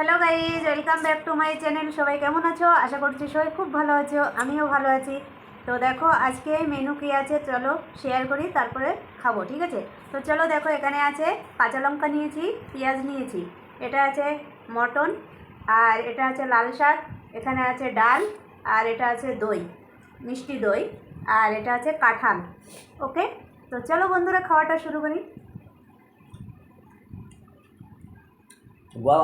Hello guys, welcome back to my channel. সবাই কেমন আছো? আশা করছি সবাই খুব ভালো আছো, আমিও ভালো আছি। তো দেখো আজকে মেনু কী আছে চলো শেয়ার করি, তারপরে খাবো, ঠিক আছে? তো চলো দেখো, এখানে আছে কাঁচা লঙ্কা নিয়েছি, পেঁয়াজ নিয়েছি, এটা আছে মটন, আর এটা আছে লাল শাক, এখানে আছে ডাল, আর এটা আছে দই, মিষ্টি দই, আর এটা আছে কাঁঠাল। ওকে, তো চলো বন্ধুরা খাওয়াটা শুরু করি।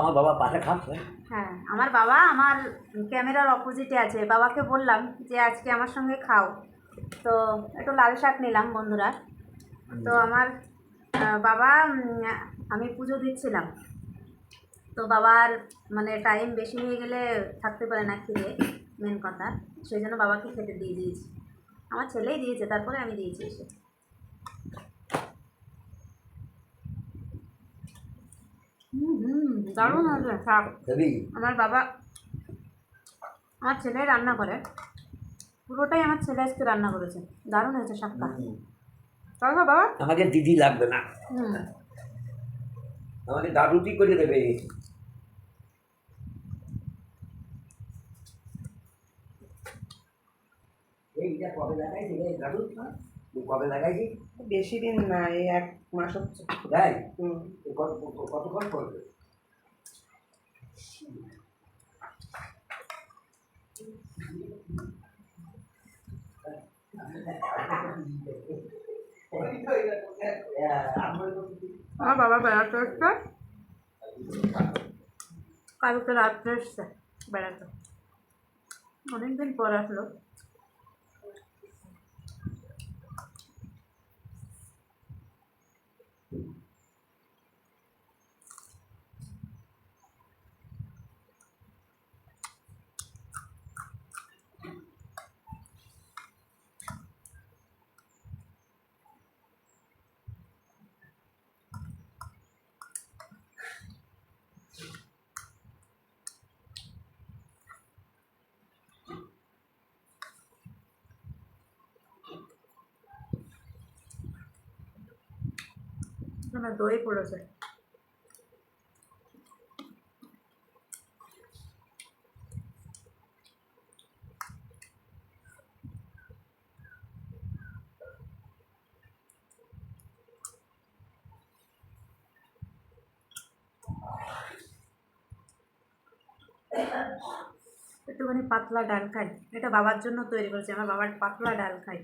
আমার বাবা পাশে খাচ্ছে। হ্যাঁ, আমার বাবা আমার ক্যামেরার অপোজিটে আছে। বাবাকে বললাম যে আজকে আমার সঙ্গে খাও, তো একটু লাল শাক নিলাম বন্ধুরা। তো আমার বাবা আমি পুজো দিচ্ছিলাম, তো বাবার মানে টাইম বেশি হয়ে গেলে থাকতে পারে না খিদে, মেন কথা। সেই জন্য বাবাকে খেতে দিয়ে দিয়েছি, আমার ছেলেই দিয়েছে, তারপরে আমি দিয়েছি এসে। দারুণ হয়েছে শাক। আমার বাবা, আমার ছেলে রান্না করে, পুরোটাই আমার ছেলে আজকে রান্না করেছে। দারুণ হয়েছে শাকটা। চলো বাবা, আমাকে দিদি লাগবে না, আমাকে দাদুটি করে দেবে। এইটা কবে লাগাইছি রে দাদু? কবে লাগাইছি? বেশি দিন না, এই 1 মাস হচ্ছে। তাই? কতক্ষণ করবে? আমার বাবা বেড়াতে এসছে, কালকে রাত্রে এসছে বেড়াতে, অনেকদিন পর আসলো। না, দই পড়েছে। একটুখানি পাতলা ডাল খাই, এটা বাবার জন্য তৈরি করেছি, আমার বাবার পাতলা ডাল খাই।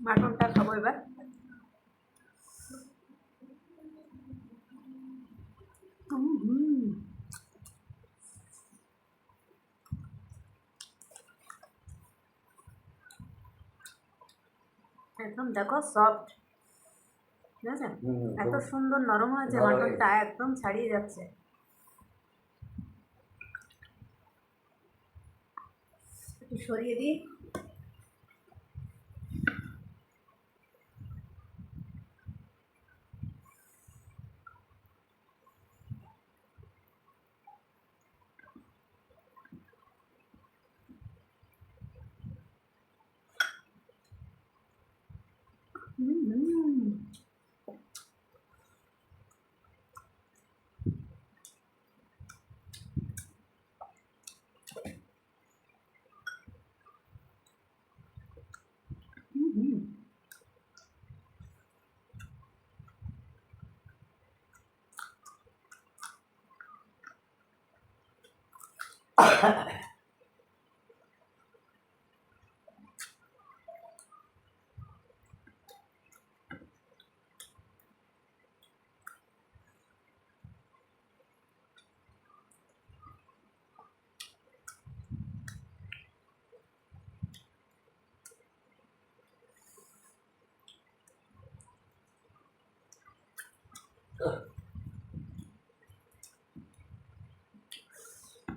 মাটনটা খাবো এবার। একদম দেখো সফট, ঠিক আছে? এত সুন্দর নরম হয়েছে মাটনটা, একদম ছাড়িয়ে যাচ্ছে। একটু সরিয়ে দিই।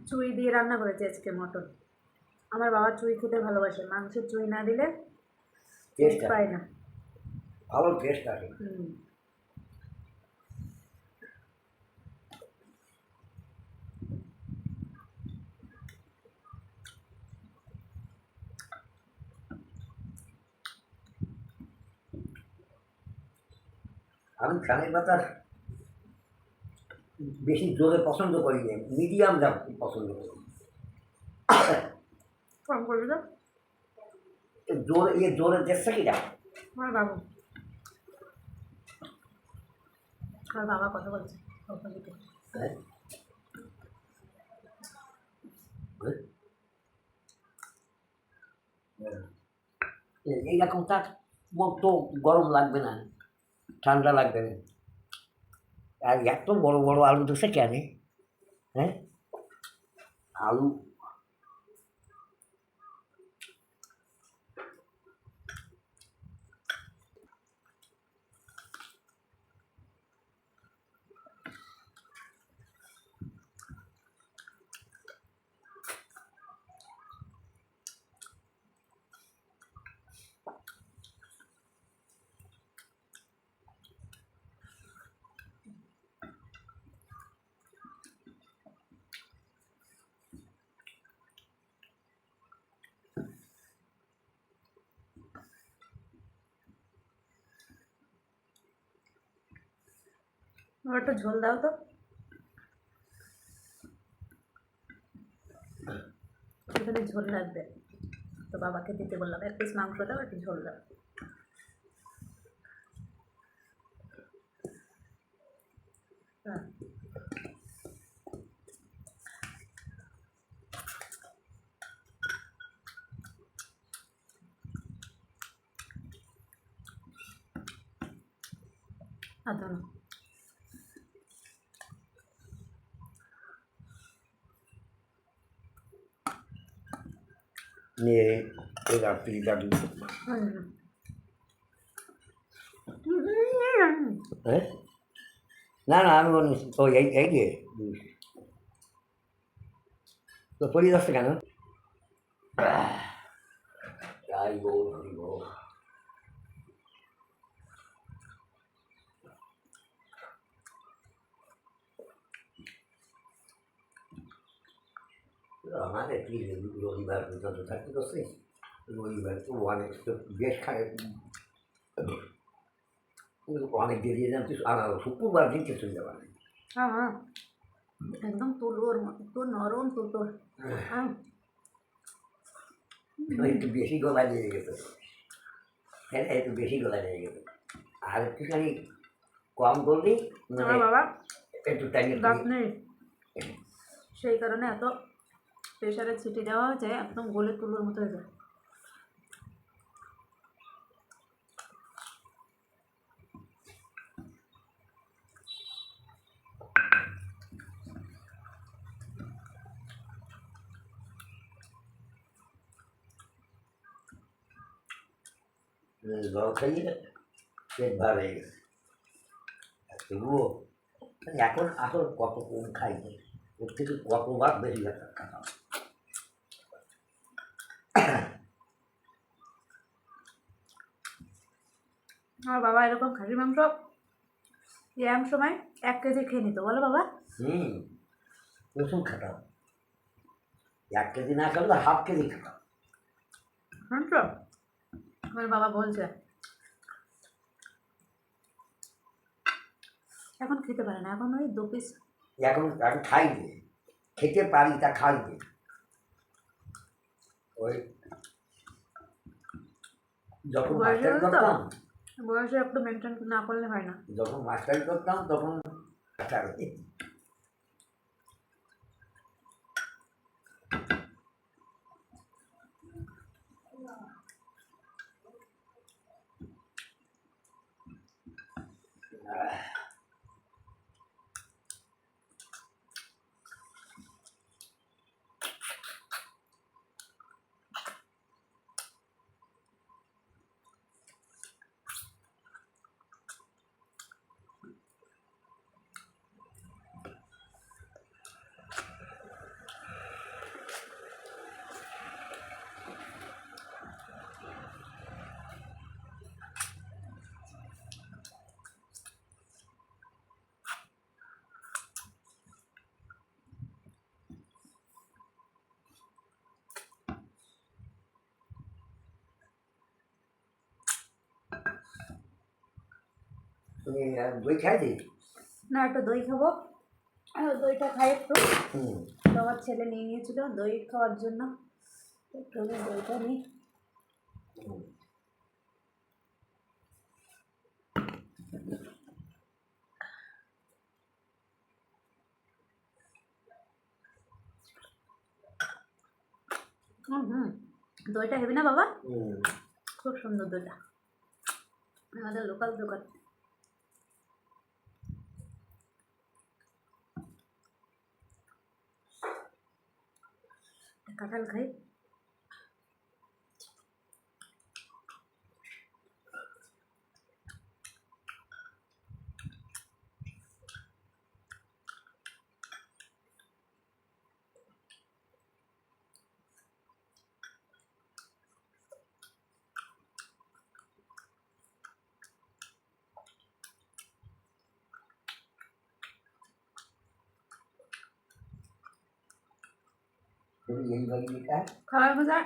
চুই দিয়ে রান্না করেছি আজকে মটন। আমার বাবা চুই খেতে ভালোবাসে, মাংসের চুই না দিলে টেস্ট পায় না। ভালো টেস্ট আছে। হুম। আমি ফ্যানের বাতাস বেশি জোরে পছন্দ করি না, মিডিয়াম দাম পছন্দ করি। কম করবি তো জোরে জোরে দেখছে কিনা? আমার বাবু, আমার বাবা কথা বলছে অপোজিটে। হ্যাঁ এইরকম তার তো গরম লাগবে না, ঠান্ডা লাগবে না। আর এত বড় বড় আলু দিচ্ছে কেন? হ্যাঁ আলু আমার একটু ঝোল দাও তো, এখানে ঝোল লাগবে। তো বাবাকে দিতে বললাম, এক পিস মাংস দাও, একটু ঝোল দাও। হ্যাঁ। আদা না। নিয়ে এই রাত্রি দাদু। হ্যাঁ না না আমি বলি তো এই যে তো পড়ে যাচ্ছে কেন? যাই বল হরি বল। আমাদের কি রবিবার পর্যন্ত থাকতে করছে, রবিবার তো অনেক তো বেশ খায়, অনেক বেরিয়ে যান আর শুক্রবার দিনকে চলে যাবার নেই। হ্যাঁ হ্যাঁ, একদম তুলোর মতো, তো নরম তুলোর। হ্যাঁ। একটু বেশি গলায় লেগে গেছে, হ্যাঁ একটু বেশি গলায় লেগে গেছে। আর একটুখানি কম করলেই আমার বাবা একটু টাইমে দাঁত নেই, সেই কারণে এত প্রেশারে ছিটি দেওয়া হয়েছে, একদম গলে তুলোর মতো হয়ে যায়। জল খাইয়ে পেট ভার হয়ে গেছে। তবুও এখন আসল কত কম খাই, ওর থেকে কতবার বেশি খাওয়া। আমার বাবা এরকম খাসি মাংস এরম সময় 1 কেজি খেয়ে নিত, বলো বাবা। প্রচুর খাটাও, 1 কেজি না খেলে হাফ কেজি খাটাও। হ্যাঁ তো আমার বাবা বলছে এখন খেতে পারে না, এখন ওই 2 পিস। এখন এখন খাই নি, খেতে পারি তা খাই নি। ওই যখন বয়সে মাস্টারি হলো তো, করতাম, বয়সে একটু মেনটেন না করলে হয় না। যখন মাস্টারি করতাম তখন তুমি দই খাইছি? না, একটু দই খাবো। আর দইটা খাই একটু। হুম। তো আমার ছেলে নিয়ে নিয়েছিল দই খাওয়ার জন্য, তো একটু আমি দইটা নিই। হুম। দইটা হেবি না বাবা? হুম। খুব সুন্দর দইটা, আমাদের লোকাল দোকান। কাঁঠাল খাই। তুমি এই বাড়ি যেটা খাওয়ার মজা।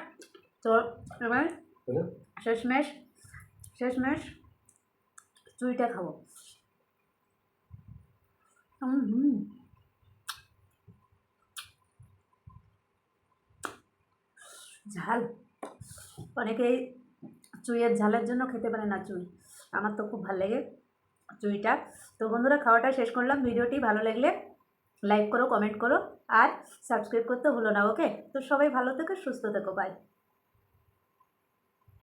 তো এবার হলো শেষমেশ শেষমেশ চুইটা খাবো। হুম, ঝাল। অনেকেই চুইয়ের ঝালের জন্য খেতে পারে না চুই, আমার তো খুব ভালো লাগে চুইটা। তো বন্ধুরা, খাওয়াটা শেষ করলাম। ভিডিওটি ভালো লাগলে লাইক করো, কমেন্ট করো, আর সাবস্ক্রাইব করতে ভুলো না। ওকে, তো সবাই ভালো থেকো, সুস্থ থেকো, বাই।